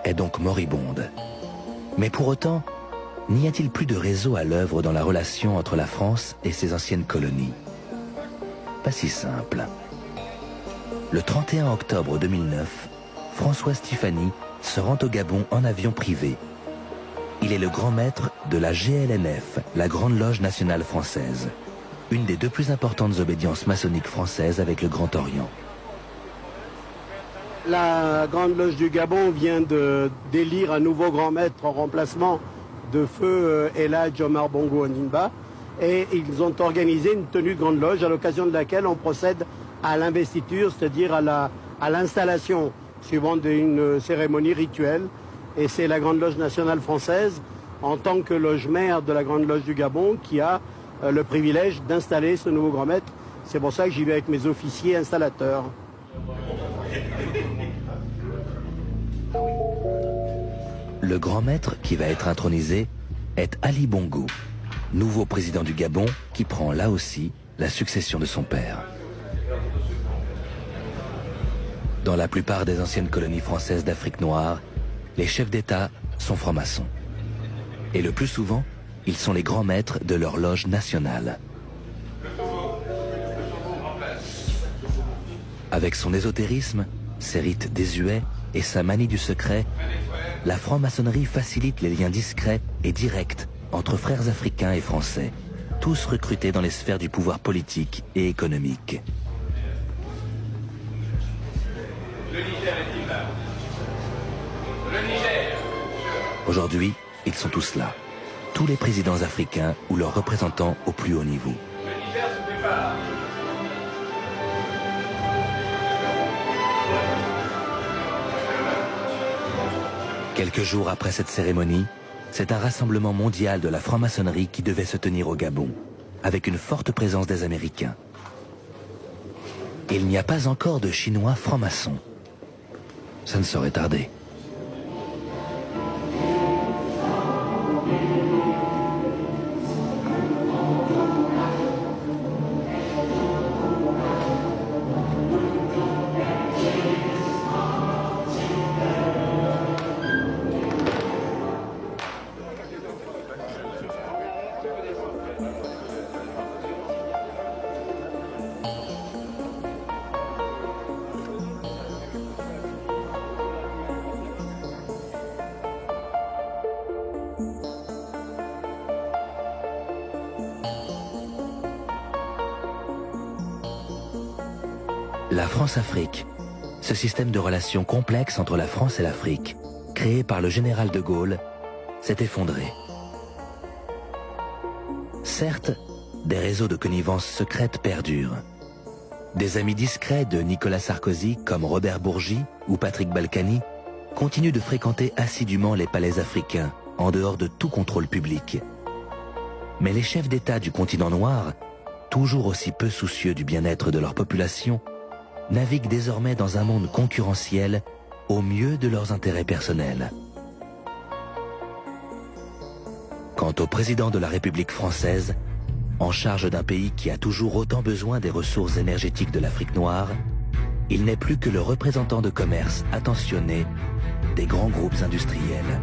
est donc moribonde. Mais pour autant, n'y a-t-il plus de réseau à l'œuvre dans la relation entre la France et ses anciennes colonies? Pas si simple. Le 31 octobre 2009, François Stéphanie se rend au Gabon en avion privé. Il est le grand maître de la GLNF, la Grande Loge Nationale Française, une des deux plus importantes obédiences maçonniques françaises avec le Grand Orient. La Grande Loge du Gabon vient d'élire un nouveau grand maître en remplacement de feu Elhadj Omar Bongo Ondimba, et ils ont organisé une tenue de Grande Loge à l'occasion de laquelle on procède à l'investiture, c'est-à-dire à l'installation suivant une cérémonie rituelle. Et c'est la Grande Loge nationale française, en tant que loge mère de la Grande Loge du Gabon, qui a le privilège d'installer ce nouveau grand maître. C'est pour ça que j'y vais avec mes officiers installateurs. Le grand maître qui va être intronisé est Ali Bongo, nouveau président du Gabon qui prend là aussi la succession de son père. Dans la plupart des anciennes colonies françaises d'Afrique noire, les chefs d'État sont francs-maçons. Et le plus souvent, ils sont les grands maîtres de leur loge nationale. Avec son ésotérisme, ses rites désuets et sa manie du secret, la franc-maçonnerie facilite les liens discrets et directs entre frères africains et français, tous recrutés dans les sphères du pouvoir politique et économique. Le Niger est-il là? Le Niger. Aujourd'hui, ils sont tous là, tous les présidents africains ou leurs représentants au plus haut niveau. Le Niger se prépare. Quelques jours après cette cérémonie, c'est un rassemblement mondial de la franc-maçonnerie qui devait se tenir au Gabon, avec une forte présence des Américains. Il n'y a pas encore de Chinois francs-maçons. Ça ne saurait tarder. La France-Afrique, ce système de relations complexes entre la France et l'Afrique, créé par le général de Gaulle, s'est effondré. Certes, des réseaux de connivence secrète perdurent. Des amis discrets de Nicolas Sarkozy, comme Robert Bourgi ou Patrick Balkany, continuent de fréquenter assidûment les palais africains, en dehors de tout contrôle public. Mais les chefs d'État du continent noir, toujours aussi peu soucieux du bien-être de leur population, naviguent désormais dans un monde concurrentiel au mieux de leurs intérêts personnels. Quant au président de la République française, en charge d'un pays qui a toujours autant besoin des ressources énergétiques de l'Afrique noire, il n'est plus que le représentant de commerce attentionné des grands groupes industriels.